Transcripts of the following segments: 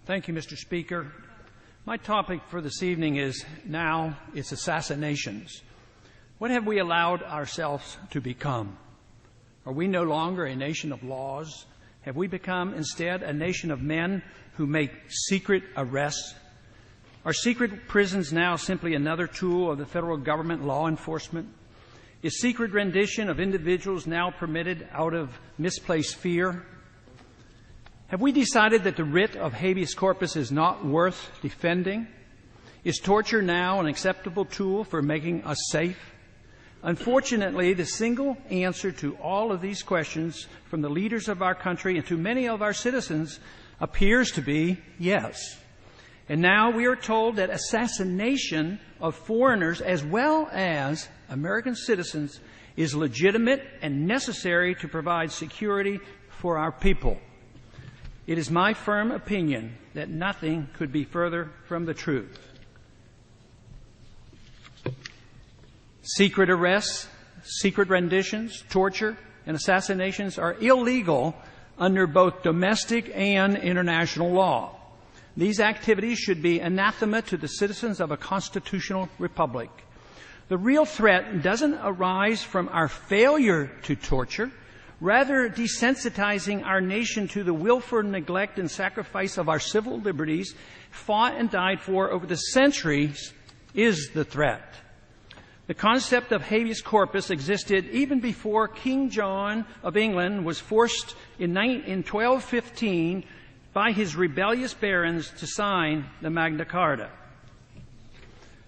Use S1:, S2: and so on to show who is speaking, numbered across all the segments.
S1: Thank you, Mr. Speaker. My topic for this evening is now it's assassinations. What have we allowed ourselves to become? Are we no longer a nation of laws? Have we become instead a nation of men who make secret arrests? Are secret prisons now simply another tool of the federal government law enforcement? Is secret rendition of individuals now permitted out of misplaced fear? Have we decided that the writ of habeas corpus is not worth defending? Is torture now an acceptable tool for making us safe? Unfortunately, the single answer to all of these questions from the leaders of our country and to many of our citizens appears to be yes. And now we are told that assassination of foreigners as well as American citizens is legitimate and necessary to provide security for our people. It is my firm opinion that nothing could be further from the truth. Secret arrests, secret renditions, torture, and assassinations are illegal under both domestic and international law. These activities should be anathema to the citizens of a constitutional republic. The real threat doesn't arise from our failure to torture. Rather, desensitizing our nation to the willful neglect and sacrifice of our civil liberties fought and died for over the centuries is the threat. The concept of habeas corpus existed even before King John of England was forced in 1215 by his rebellious barons to sign the Magna Carta.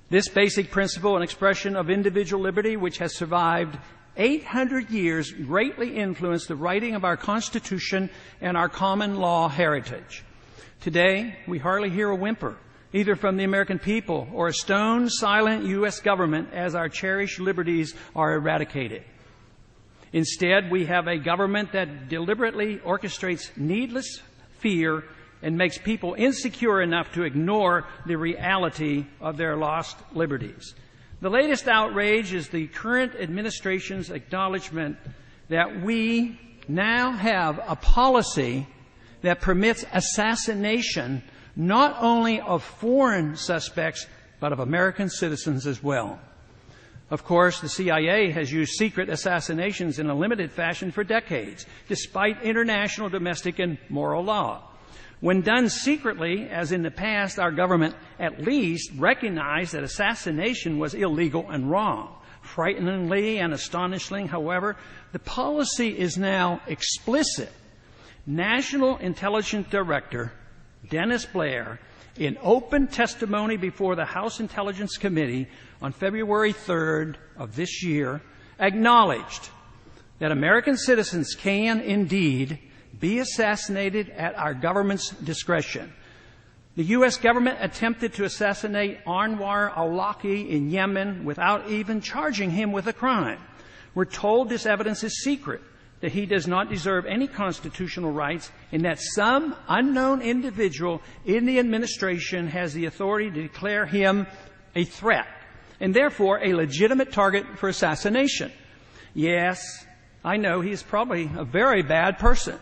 S1: This basic principle and expression of individual liberty, which has survived 800 years, greatly influenced the writing of our Constitution and our common law heritage. Today, we hardly hear a whimper, either from the American people or a stone silent U.S. government as our cherished liberties are eradicated. Instead, we have a government that deliberately orchestrates needless fear and makes people insecure enough to ignore the reality of their lost liberties. The latest outrage is the current administration's acknowledgement that we now have a policy that permits assassination not only of foreign suspects, but of American citizens as well. Of course, the CIA has used secret assassinations in a limited fashion for decades, despite international, domestic, and moral law. When done secretly, as in the past, our government at least recognized that assassination was illegal and wrong. Frighteningly and astonishingly, however, the policy is now explicit. National Intelligence Director Dennis Blair, in open testimony before the House Intelligence Committee on February 3rd of this year, acknowledged that American citizens can indeed be assassinated at our government's discretion. The U.S. government attempted to assassinate Anwar al-Awlaki in Yemen without even charging him with a crime. We're told this evidence is secret, that he does not deserve any constitutional rights, and that some unknown individual in the administration has the authority to declare him a threat, and therefore a legitimate target for assassination. Yes, I know he is probably a very bad person.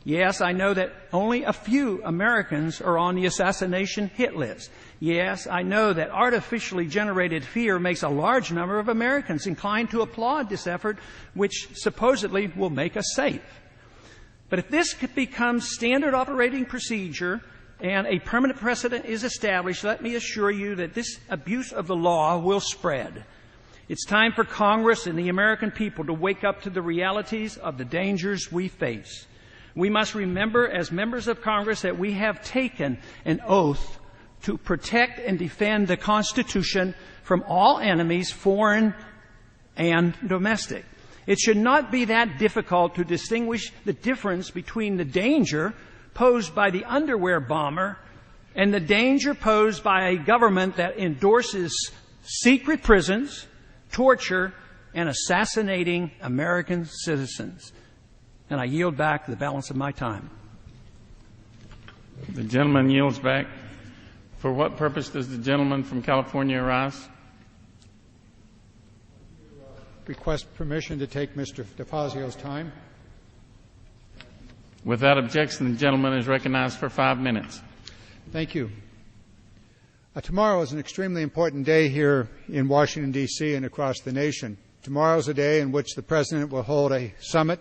S1: Yes, I know that only a few Americans are on the assassination hit list. Yes, I know that artificially generated fear makes a large number of Americans inclined to applaud this effort, which supposedly will make us safe. But if this becomes standard operating procedure and a permanent precedent is established, let me assure you that this abuse of the law will spread. It's time for Congress and the American people to wake up to the realities of the dangers we face. We must remember as members of Congress that we have taken an oath to protect and defend the Constitution from all enemies, foreign and domestic. It should not be that difficult to distinguish the difference between the danger posed by the underwear bomber and the danger posed by a government that endorses secret prisons, torture, and assassinating American citizens. And I yield back the balance of my time.
S2: The gentleman yields back. For what purpose does the gentleman from California arise?
S3: Request permission to take Mr. DeFazio's time.
S2: Without objection, the gentleman is recognized for 5 minutes.
S3: Thank you. Tomorrow is an extremely important day here in Washington, D.C. and across the nation. Tomorrow is a day in which the President will hold a summit